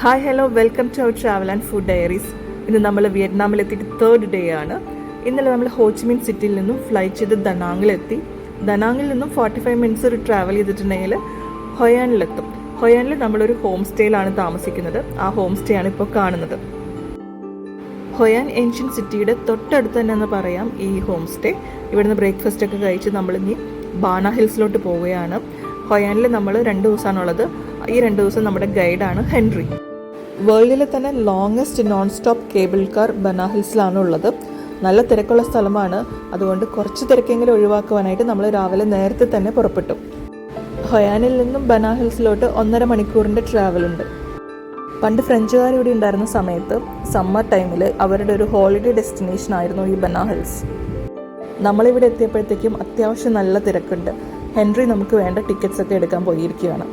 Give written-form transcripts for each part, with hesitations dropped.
Hi hello welcome to our travel and food diaries. ഇന്ന് നമ്മൾ വിയറ്റ്നാമിലെത്തിയിട്ട് third day ആണ്. ഇന്നലെ നമ്മൾ ഹോച്ചിമിൻ സിറ്റിയിൽ നിന്നും ഫ്ലൈറ്റ് ചെയ്ത് ദനാങ്ങിലെത്തി. ദനാങ്ങിൽ നിന്നും 45 മിനിറ്റ്സ് ഒരു ട്രാവൽ ചെയ്തിട്ടുണ്ടെങ്കിൽ ഹൊയാനിലെത്തും. ഹൊയാനിൽ നമ്മളൊരു ഹോം സ്റ്റേയിലാണ് താമസിക്കുന്നത്. ആ ഹോം സ്റ്റേ ആണ് ഇപ്പോൾ കാണുന്നത്. ഹൊയാൻ ഏൻഷ്യൻ സിറ്റിയുടെ തൊട്ടടുത്ത് തന്നെ എന്ന് പറയാം ഈ ഹോം സ്റ്റേ. ഇവിടുന്ന് ബ്രേക്ക്ഫാസ്റ്റ് ഒക്കെ കഴിച്ച് നമ്മളിനി ബാന ഹിൽസിലോട്ട് പോവുകയാണ്. ഹൊയാനിൽ നമ്മൾ 2 ദിവസമാണുള്ളത്. ഈ 2 ദിവസം നമ്മുടെ ഗൈഡാണ് ഹെൻറി. വേൾഡിലെ തന്നെ longest non stop cable car Ba Na ഹിൽസിലാണ് ഉള്ളത്. നല്ല തിരക്കുള്ള സ്ഥലമാണ്. അതുകൊണ്ട് കുറച്ച് തിരക്കെങ്കിലും ഒഴിവാക്കുവാനായിട്ട് നമ്മൾ രാവിലെ നേരത്തെ തന്നെ പുറപ്പെട്ടു. ഹൊയാനിൽ നിന്നും ബനാ ഹിൽസിലോട്ട് 1.5 മണിക്കൂറിൻ്റെ ട്രാവലുണ്ട്. പണ്ട് ഫ്രഞ്ചുകാർ ഇവിടെ ഉണ്ടായിരുന്ന സമയത്ത് സമ്മർ ടൈമിൽ അവരുടെ ഒരു ഹോളിഡേ ഡെസ്റ്റിനേഷൻ ആയിരുന്നു ഈ ബനാ ഹിൽസ്. നമ്മളിവിടെ എത്തിയപ്പോഴത്തേക്കും അത്യാവശ്യം നല്ല തിരക്കുണ്ട്. ഹെൻറി നമുക്ക് വേണ്ട ടിക്കറ്റ്സ് ഒക്കെ എടുക്കാൻ പോയിരിക്കുകയാണ്.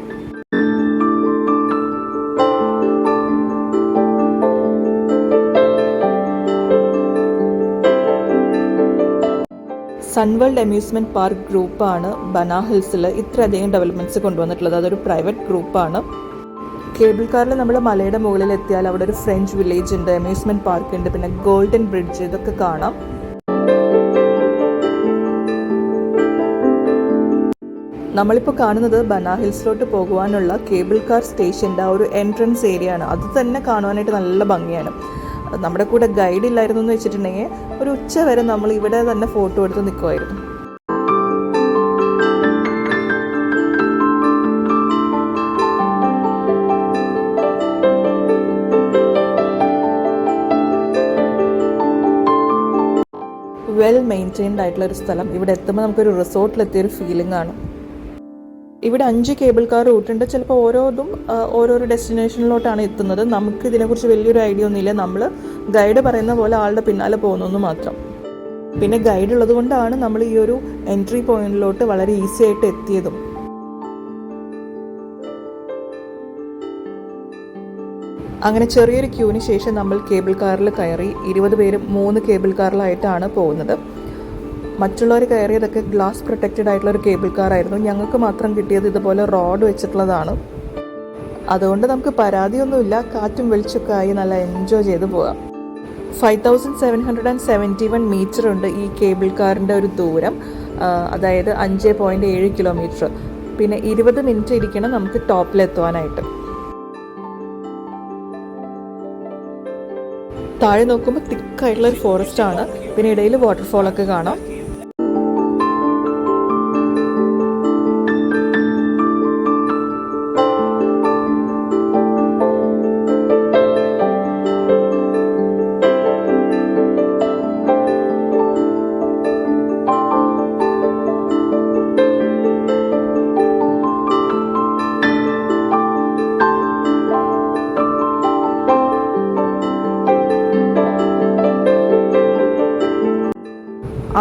സൺവേൾഡ് അമ്യൂസ്മെൻറ്റ് പാർക്ക് ഗ്രൂപ്പാണ് ബനാ ഹിൽസിൽ ഇത്രയധികം ഡെവലപ്മെൻറ്റ്സ് കൊണ്ടുവന്നിട്ടുള്ളത്. അതൊരു പ്രൈവറ്റ് ഗ്രൂപ്പാണ്. കേബിൾ കാറിൽ നമ്മൾ മലയുടെ മുകളിൽ എത്തിയാൽ അവിടെ ഒരു ഫ്രഞ്ച് വില്ലേജ് ഉണ്ട്, അമ്യൂസ്മെൻറ്റ് പാർക്ക് ഉണ്ട്, പിന്നെ ഗോൾഡൻ ബ്രിഡ്ജ്, ഇതൊക്കെ കാണാം. നമ്മളിപ്പോൾ കാണുന്നത് ബനാ ഹിൽസിലോട്ട് പോകുവാനുള്ള കേബിൾ കാർ സ്റ്റേഷൻ്റെ ആ ഒരു എൻട്രൻസ് ഏരിയ ആണ്. അത് തന്നെ കാണുവാനായിട്ട് നല്ല ഭംഗിയാണ്. നമ്മുടെ കൂടെ ഗൈഡ് ഇല്ലായിരുന്നു എന്ന് വെച്ചിട്ടുണ്ടെങ്കിൽ ഒരു ഉച്ച വരെ നമ്മൾ ഇവിടെ തന്നെ ഫോട്ടോ എടുത്ത് നിൽക്കുമായിരുന്നു. വെൽ മെയിൻറ്റെയിൻഡ് ആയിട്ടുള്ള ഒരു സ്ഥലം. ഇവിടെ എത്തുമ്പോൾ നമുക്കൊരു റിസോർട്ടിലെത്തിയൊരു ഫീലിംഗ് ആണ്. ഇവിടെ 5 കേബിൾ കാർ റൂട്ടുണ്ട്. ചിലപ്പോൾ ഓരോരോ ഡെസ്റ്റിനേഷനിലോട്ടാണ് എത്തുന്നത്. നമുക്ക് ഇതിനെക്കുറിച്ച് വലിയൊരു ഐഡിയ ഒന്നുമില്ല. നമ്മൾ ഗൈഡ് പറയുന്ന പോലെ ആളുടെ പിന്നാലെ പോകുന്നു മാത്രം. പിന്നെ ഗൈഡ് ഉള്ളത് കൊണ്ടാണ് നമ്മൾ ഈ ഒരു എൻട്രി പോയിന്റിലോട്ട് വളരെ ഈസി ആയിട്ട് എത്തിയതും. അങ്ങനെ ചെറിയൊരു ക്യൂവിന് ശേഷം നമ്മൾ കേബിൾ കാറിൽ കയറി. 20 പേരും 3 കേബിൾ കാറിലായിട്ടാണ് പോകുന്നത്. മറ്റുള്ളവർ കയറിയതൊക്കെ ഗ്ലാസ് പ്രൊട്ടക്റ്റഡ് ആയിട്ടുള്ള ഒരു കേബിൾ കാറായിരുന്നു. ഞങ്ങൾക്ക് മാത്രം കിട്ടിയത് ഇതുപോലെ റോഡ് വെച്ചിട്ടുള്ളതാണ്. അതുകൊണ്ട് നമുക്ക് പരാതിയൊന്നുമില്ല. കാറ്റും വെളിച്ചൊക്കെ ആയി നല്ല എൻജോയ് ചെയ്ത് പോകാം. 5771 മീറ്റർ ഉണ്ട് ഈ കേബിൾ കാറിൻ്റെ ഒരു ദൂരം. അതായത് 5.7 കിലോമീറ്റർ. പിന്നെ 20 മിനിറ്റ് ഇരിക്കണം നമുക്ക് ടോപ്പിലെത്തുവാനായിട്ട്. താഴെ നോക്കുമ്പോൾ തിക്കായിട്ടുള്ളൊരു ഫോറസ്റ്റ് ആണ്. പിന്നെ ഇടയിൽ വാട്ടർഫോളൊക്കെ കാണാം.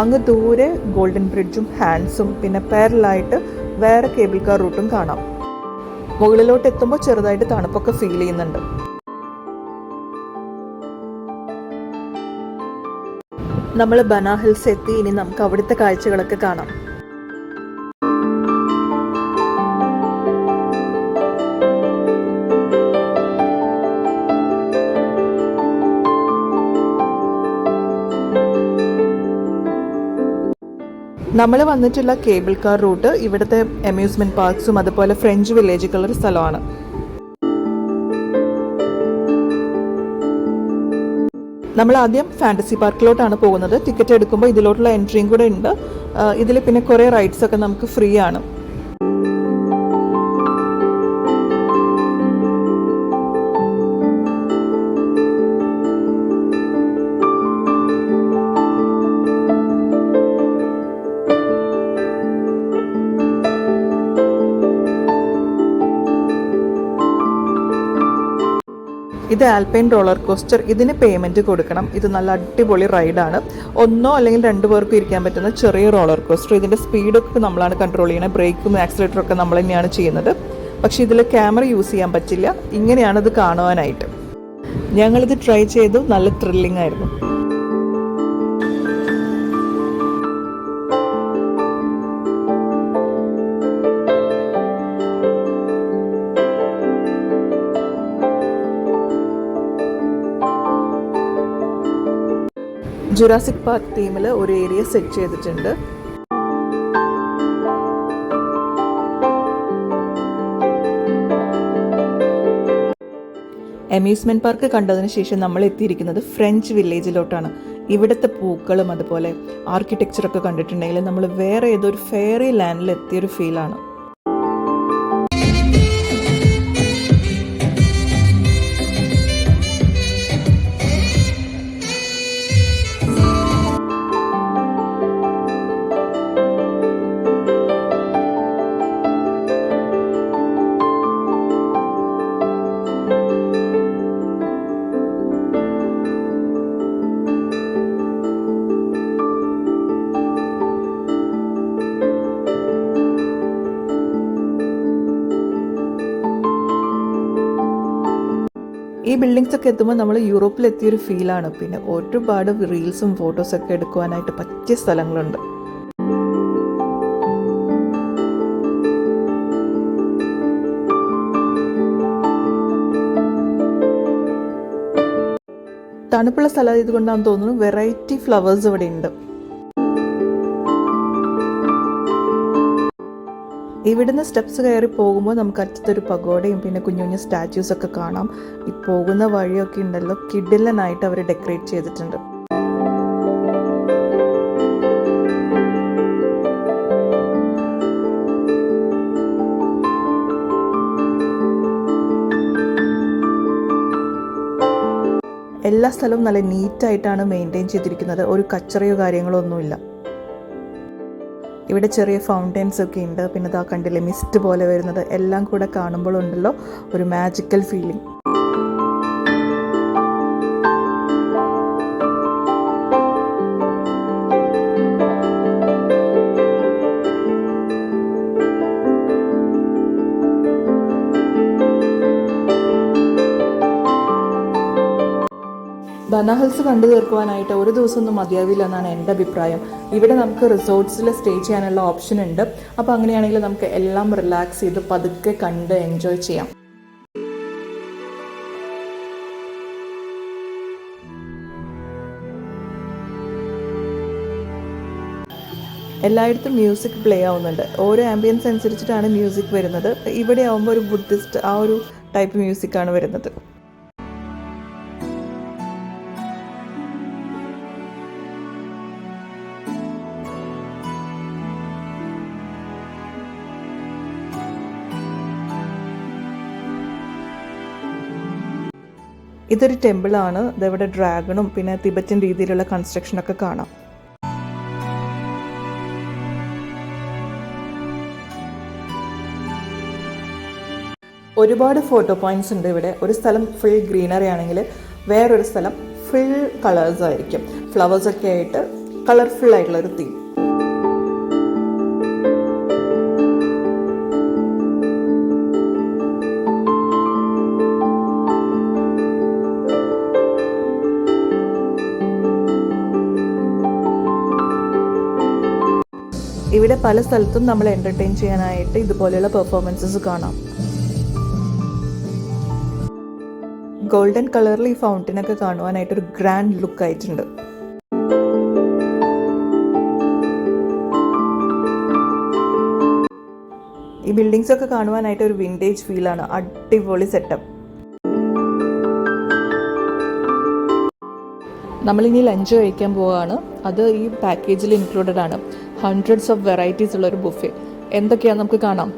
അങ്ങ് ദൂരെ ഗോൾഡൻ ബ്രിഡ്ജും ഹാൻഡ്സും പിന്നെ പാരലായിട്ട് വേറെ കേബിൾ കാർ റൂട്ടും കാണാം. മുകളിലോട്ട് എത്തുമ്പോൾ ചെറുതായിട്ട് തണുപ്പൊക്കെ ഫീൽ ചെയ്യുന്നുണ്ട്. നമ്മൾ ബനാ ഹിൽസ് എത്തി. ഇനി നമുക്ക് അവിടുത്തെ കാഴ്ചകളൊക്കെ കാണാം. നമ്മൾ വന്നിട്ടുള്ള കേബിൾ കാർ റൂട്ട് ഇവിടുത്തെ അമ്യൂസ്മെൻറ്റ് പാർക്സും അതുപോലെ ഫ്രഞ്ച് വില്ലേജുകളുടെ സ്ഥലമാണ്. നമ്മൾ ആദ്യം ഫാൻറ്റസി പാർക്കിലോട്ടാണ് പോകുന്നത്. ടിക്കറ്റ് എടുക്കുമ്പോൾ ഇതിലോട്ടുള്ള എൻട്രിയും കൂടെ ഉണ്ട്. ഇതിൽ പിന്നെ കുറേ റൈഡ്സ് ഒക്കെ നമുക്ക് ഫ്രീ ആണ്. ഇത് ആൽപൈൻ റോളർ കോസ്റ്റർ. ഇതിന് പേയ്മെൻറ്റ് കൊടുക്കണം. ഇത് നല്ല അടിപൊളി റൈഡാണ്. 1 അല്ലെങ്കിൽ 2 പേർക്കും ഇരിക്കാൻ പറ്റുന്ന ചെറിയ റോളർ കോസ്റ്റർ. ഇതിൻ്റെ സ്പീഡൊക്കെ നമ്മളാണ് കൺട്രോൾ ചെയ്യുന്നത്. ബ്രേക്കും ആക്സിലേറ്ററൊക്കെ നമ്മൾ തന്നെയാണ് ചെയ്യുന്നത്. പക്ഷേ ഇതിൽ ക്യാമറ യൂസ് ചെയ്യാൻ പറ്റില്ല. ഇങ്ങനെയാണ് ഇത് കാണുവാനായിട്ട്. ഞങ്ങളിത് ട്രൈ ചെയ്തു. നല്ല ത്രില്ലിംഗ് ആയിരുന്നു. ജുറാസിക് പാർക്ക് തീമിൽ ഒരു ഏരിയ സെറ്റ് ചെയ്തിട്ടുണ്ട്. അമ്യൂസ്മെൻറ്റ് പാർക്ക് കണ്ടതിന് ശേഷം നമ്മൾ എത്തിയിരിക്കുന്നത് ഫ്രഞ്ച് വില്ലേജിലോട്ടാണ്. ഇവിടുത്തെ പൂക്കളും അതുപോലെ ആർക്കിടെക്ചറൊക്കെ കണ്ടിട്ടുണ്ടെങ്കിൽ നമ്മൾ വേറെ ഏതൊരു ഫെയറി ലാൻഡിൽ എത്തിയൊരു ഫീലാണ്. ഈ ബിൽഡിങ്സ് ഒക്കെ എത്തുമ്പോൾ നമ്മൾ യൂറോപ്പിലെത്തിയൊരു ഫീലാണ്. പിന്നെ ഒരുപാട് റീൽസും ഫോട്ടോസൊക്കെ എടുക്കുവാനായിട്ട് പറ്റിയ സ്ഥലങ്ങളുണ്ട്. തണുപ്പുള്ള സ്ഥലം ഇതുകൊണ്ടാണെന്ന് തോന്നുന്നു വെറൈറ്റി ഫ്ലവേഴ്സ് ഇവിടെ ഉണ്ട്. ഇവിടുന്ന് സ്റ്റെപ്സ് കയറി പോകുമ്പോൾ നമുക്ക് അറ്റത്തൊരു പഗോഡയും പിന്നെ കുഞ്ഞു കുഞ്ഞു സ്റ്റാച്യൂസ് ഒക്കെ കാണാം. ഈ പോകുന്ന വഴിയൊക്കെ ഉണ്ടല്ലോ കിഡിലനായിട്ട് അവർ ഡെക്കറേറ്റ് ചെയ്തിട്ടുണ്ട്. എല്ലാ സ്ഥലവും നല്ല നീറ്റായിട്ടാണ് മെയിൻറ്റെയിൻ ചെയ്തിരിക്കുന്നത്. ഒരു കച്ചറയോ കാര്യങ്ങളോ ഒന്നുമില്ല. ഇവിടെ ചെറിയ ഫൗണ്ടെയിൻസ് ഒക്കെ ഉണ്ട്. പിന്നെ ഇതാ കണ്ടില്ലേ മിസ്റ്റ് പോലെ വരുന്നത്. എല്ലാം കൂടെ കാണുമ്പോഴുണ്ടല്ലോ ഒരു മാജിക്കൽ ഫീലിംഗ്. ബന ഹിൽസ് കണ്ടു തീർക്കുവാനായിട്ട് ഒരു ദിവസമൊന്നും മതിയാവില്ല എന്നാണ് എൻ്റെ അഭിപ്രായം. ഇവിടെ നമുക്ക് റിസോർട്ട്സിൽ സ്റ്റേ ചെയ്യാനുള്ള ഓപ്ഷൻ ഉണ്ട്. അപ്പോൾ അങ്ങനെയാണെങ്കിൽ നമുക്ക് എല്ലാം റിലാക്സ് ചെയ്ത് പതുക്കെ കണ്ട് എൻജോയ് ചെയ്യാം. എല്ലായിടത്തും മ്യൂസിക് പ്ലേ ആവുന്നുണ്ട്. ഓരോ ആംബിയൻസ് അനുസരിച്ചിട്ടാണ് മ്യൂസിക് വരുന്നത്. ഇവിടെ ആവുമ്പോൾ ഒരു ബുദ്ധിസ്റ്റ് ആ ഒരു ടൈപ്പ് മ്യൂസിക്കാണ് വരുന്നത്. ഇതൊരു ടെമ്പിളാണ്. ഇതവിടെ ഡ്രാഗണും പിന്നെ തിബറ്റൻ രീതിയിലുള്ള കൺസ്ട്രക്ഷനൊക്കെ കാണാം. ഒരുപാട് ഫോട്ടോ പോയിന്റ്സ് ഉണ്ട് ഇവിടെ. ഒരു സ്ഥലം ഫുൾ ഗ്രീനറി ആണെങ്കിൽ വേറൊരു സ്ഥലം ഫുൾ കളേഴ്സ് ആയിരിക്കും. ഫ്ലവേഴ്സൊക്കെ ആയിട്ട് കളർഫുൾ ആയിട്ടുള്ളൊരു തീം. ഇവിടെ പല സ്ഥലത്തും നമ്മൾ എൻ്റർടൈൻ ചെയ്യാനായിട്ട് ഇതുപോലെയുള്ള പെർഫോമൻസസ് കാണാം. ഗോൾഡൻ കളറിൽ ഈ ഫൗണ്ടനൊക്കെ കാണുവാനായിട്ടൊരു ഗ്രാൻഡ് ലുക്ക് ആയിട്ടുണ്ട്. ഈ ബിൽഡിങ്സ് ഒക്കെ കാണുവാനായിട്ട് ഒരു വിൻറ്റേജ് ഫീലാണ്. അടിപൊളി സെറ്റപ്പ്. നമ്മളിനി ലഞ്ച് കഴിക്കാൻ പോവുകയാണ്. അത് ഈ പാക്കേജിൽ ഇൻക്ലൂഡഡ് ആണ്. ഹൺഡ്രഡ്സ് ഓഫ് വെറൈറ്റീസ് ഉള്ളൊരു ബുഫേ. എന്തൊക്കെയാണെന്ന് നമുക്ക് കാണാം.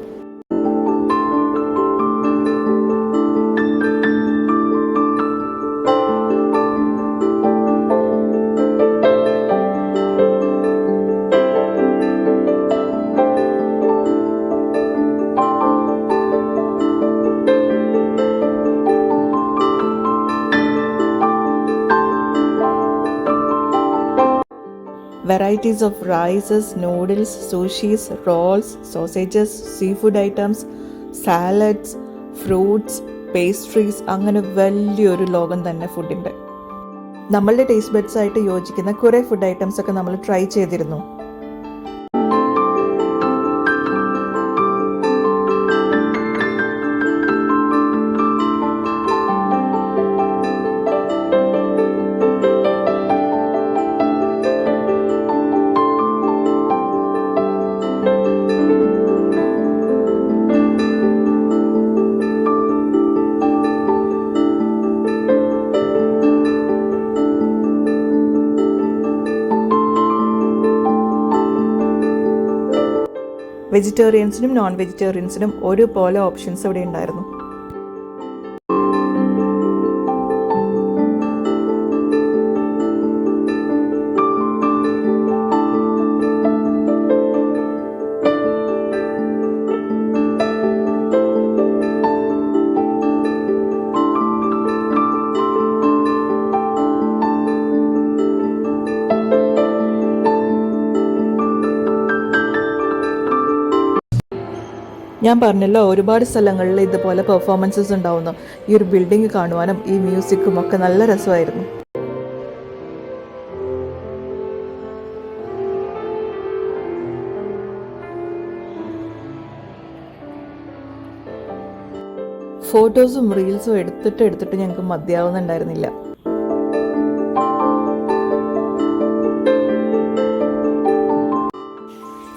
Varieties of rices, noodles, sushis, rolls, sausages, seafood items, salads, fruits, pastries, അങ്ങനെ വലിയൊരു ലോകം തന്നെ ഫുഡിൻ്റെ. നമ്മളുടെ ടേസ്റ്റ് ബഡ്സ് ആയിട്ട് യോജിക്കുന്ന കുറേ ഫുഡ് ഐറ്റംസ് ഒക്കെ നമ്മൾ ട്രൈ ചെയ്തിരുന്നു. വെജിറ്റേറിയൻസിനും നോൺ വെജിറ്റേറിയൻസിനും ഒരുപോലെ ഓപ്ഷൻസ് ഇവിടെ ഉണ്ടായിരുന്നു. ഞാൻ പറഞ്ഞല്ലോ, ഒരുപാട് സ്ഥലങ്ങളിൽ ഇതുപോലെ പെർഫോമൻസസ് ഉണ്ടാവുന്നു. ഈ ഒരു ബിൽഡിംഗ് കാണുവാനും ഈ മ്യൂസിക്കും ഒക്കെ നല്ല രസമായിരുന്നു. ഫോട്ടോസും റീൽസും എടുത്തിട്ട് ഞങ്ങൾക്ക് മതിയാവുന്നുണ്ടായിരുന്നില്ല.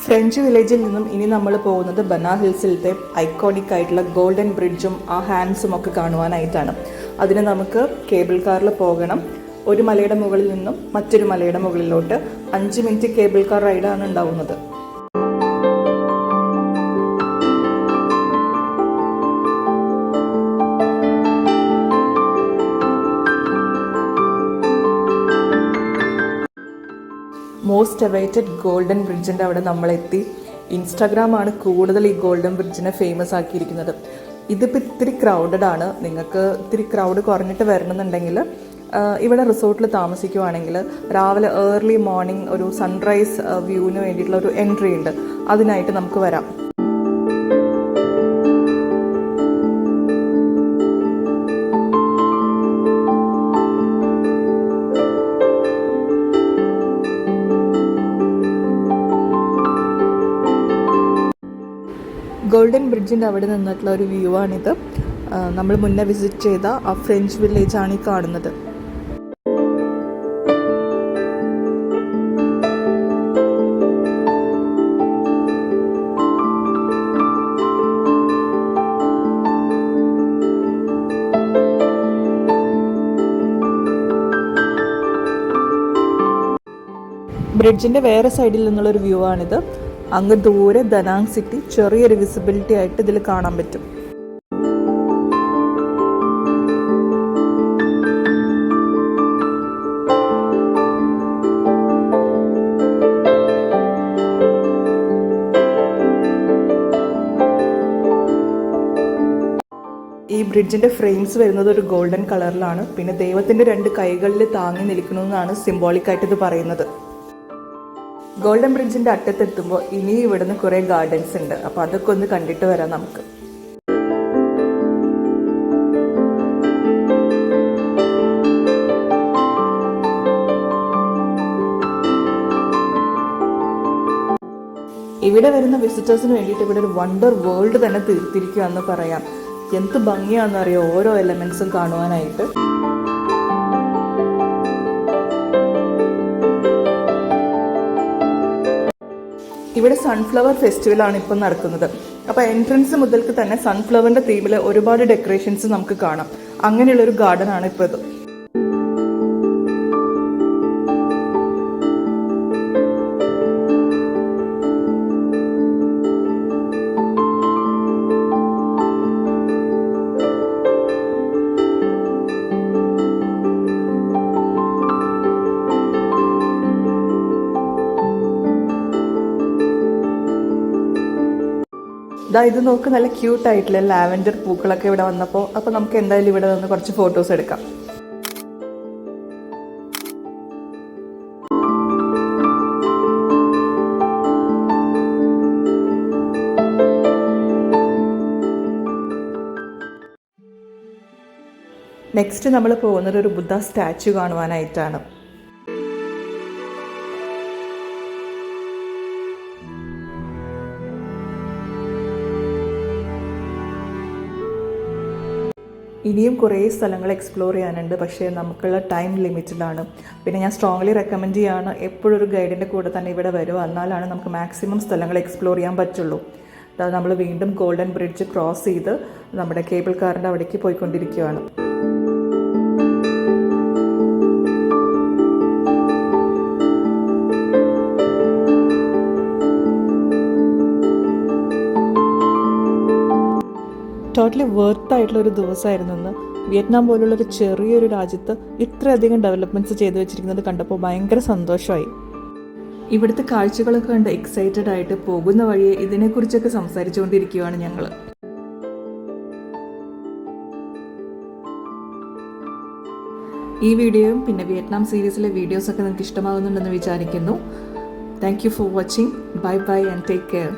ഫ്രഞ്ച് വില്ലേജിൽ നിന്നും ഇനി നമ്മൾ പോകുന്നത് ബനാ ഹിൽസിലത്തെ ഐക്കോണിക് ആയിട്ടുള്ള ഗോൾഡൻ ബ്രിഡ്ജും ആ ഹാൻഡ്സും ഒക്കെ കാണുവാനായിട്ടാണ്. അതിന് നമുക്ക് കേബിൾ കാറിൽ പോകണം. ഒരു മലയുടെ മുകളിൽ നിന്നും മറ്റൊരു മലയുടെ മുകളിലോട്ട് 5 മിനിറ്റ് കേബിൾ കാർ റൈഡാണ് ഉണ്ടാവുന്നത്. മോസ്റ്റ് അവൈറ്റഡ് ഗോൾഡൻ ബ്രിഡ്ജിൻ്റെ അവിടെ നമ്മളെത്തി. ഇൻസ്റ്റാഗ്രാമാണ് കൂടുതൽ ഈ ഗോൾഡൻ ബ്രിഡ്ജിനെ ഫേമസ് ആക്കിയിരിക്കുന്നത്. ഇതിപ്പോൾ ഇത്തിരി ക്രൗഡഡ് ആണ്. നിങ്ങൾക്ക് ഇത്തിരി ക്രൗഡ് കുറഞ്ഞിട്ട് വരണമെന്നുണ്ടെങ്കിൽ ഇവിടെ റിസോർട്ടിൽ താമസിക്കുവാണെങ്കിൽ രാവിലെ ഏർലി മോർണിംഗ് ഒരു സൺറൈസ് വ്യൂവിന് വേണ്ടിയിട്ടുള്ള ഒരു എൻട്രി ഉണ്ട്. അതിനായിട്ട് നമുക്ക് വരാം. ഗോൾഡൻ ബ്രിഡ്ജിൻ്റെ അവിടെ നിന്നിട്ടുള്ള ഒരു വ്യൂ ആണിത്. നമ്മൾ മുന്നേ വിസിറ്റ് ചെയ്ത ആ ഫ്രഞ്ച് വില്ലേജ് ആണ് ഈ കാണുന്നത്. ബ്രിഡ്ജിൻ്റെ വേറെ സൈഡിൽ നിന്നുള്ളൊരു വ്യൂ ആണിത്. അങ്ങ് ദൂരെ ദനാങ് സിറ്റി ചെറിയൊരു വിസിബിലിറ്റി ആയിട്ട് ഇതിൽ കാണാൻ പറ്റും. ഈ ബ്രിഡ്ജിൻ്റെ ഫ്രെയിംസ് വരുന്നത് ഒരു ഗോൾഡൻ കളറിലാണ്. പിന്നെ ദൈവത്തിൻ്റെ 2 കൈകളിൽ താങ്ങി നിൽക്കണമെന്നാണ് സിംബോളിക്കായിട്ട് ഇത് പറയുന്നത്. ഗോൾഡൻ ബ്രിഡ്ജിൻ്റെ അറ്റത്തെത്തുമ്പോൾ ഇനി ഇവിടുന്ന് കുറേ ഗാർഡൻസ് ഉണ്ട്. അപ്പോൾ അതൊക്കെ ഒന്ന് കണ്ടിട്ട് വരാം നമുക്ക്. ഇവിടെ വരുന്ന വിസിറ്റേഴ്സിന് വേണ്ടിയിട്ട് ഇവിടെ ഒരു വണ്ടർ വേൾഡ് തന്നെ തീർത്തിരിക്കുക എന്ന് പറയാം. എന്ത് ഭംഗിയാണെന്നറിയോ ഓരോ എലമെന്റ്സും കാണുവാനായിട്ട്. ഇവിടെ സൺഫ്ലവർ ഫെസ്റ്റിവലാണ് ഇപ്പം നടക്കുന്നത്. അപ്പോൾ എൻട്രൻസ് മുതൽക്ക് തന്നെ സൺഫ്ലവറിൻ്റെ തീമിൽ ഒരുപാട് ഡെക്കറേഷൻസ് നമുക്ക് കാണാം. അങ്ങനെയുള്ളൊരു ഗാർഡനാണ് ഇപ്പോൾ ഇത്. ഇത് നോക്ക്, നല്ല ക്യൂട്ടായിട്ടുള്ള ലാവൻഡർ പൂക്കളൊക്കെ ഇവിടെ വന്നപ്പോൾ. അപ്പോൾ നമുക്ക് എന്തായാലും ഇവിടെ നിന്ന് കുറച്ച് ഫോട്ടോസ് എടുക്കാം. നെക്സ്റ്റ് നമ്മൾ പോകുന്നത് ഒരു ബുദ്ധ സ്റ്റാച്ചു കാണുവാനായിട്ടാണ്. ഇനിയും കുറേ സ്ഥലങ്ങൾ എക്സ്പ്ലോർ ചെയ്യാനുണ്ട്. പക്ഷേ നമുക്കുള്ള ടൈം ലിമിറ്റഡാണ്. പിന്നെ ഞാൻ സ്ട്രോങ്ലി റെക്കമെൻഡ് ചെയ്യുകയാണ്, എപ്പോഴും ഒരു ഗൈഡിൻ്റെ കൂടെ തന്നെ ഇവിടെ വരും. എന്നാലാണ് നമുക്ക് മാക്സിമം സ്ഥലങ്ങൾ എക്സ്പ്ലോർ ചെയ്യാൻ പറ്റുള്ളൂ. നമ്മൾ വീണ്ടും ഗോൾഡൻ ബ്രിഡ്ജ് ക്രോസ് ചെയ്ത് നമ്മുടെ കേബിൾ കാറിൻ്റെ അവിടേക്ക് പോയിക്കൊണ്ടിരിക്കുകയാണ്. ടോട്ടലി വർത്തായിട്ടുള്ള ഒരു ദിവസമായിരുന്നു ഇന്ന്. വിയറ്റ്നാം പോലുള്ളൊരു ചെറിയൊരു രാജ്യത്ത് ഇത്രയധികം ഡെവലപ്മെൻറ്റ്സ് ചെയ്തു വെച്ചിരിക്കുന്നത് കണ്ടപ്പോൾ ഭയങ്കര സന്തോഷമായി. ഇവിടുത്തെ കാഴ്ചകളൊക്കെ കണ്ട് എക്സൈറ്റഡ് ആയിട്ട് പോകുന്ന വഴിയെ ഇതിനെക്കുറിച്ചൊക്കെ സംസാരിച്ചുകൊണ്ടിരിക്കുകയാണ് ഞങ്ങൾ. ഈ വീഡിയോയും പിന്നെ വിയറ്റ്നാം സീരീസിലെ വീഡിയോസൊക്കെ നിങ്ങൾക്ക് ഇഷ്ടമാകുന്നുണ്ടെന്ന് വിചാരിക്കുന്നു. Thank you for watching. Bye bye and take care.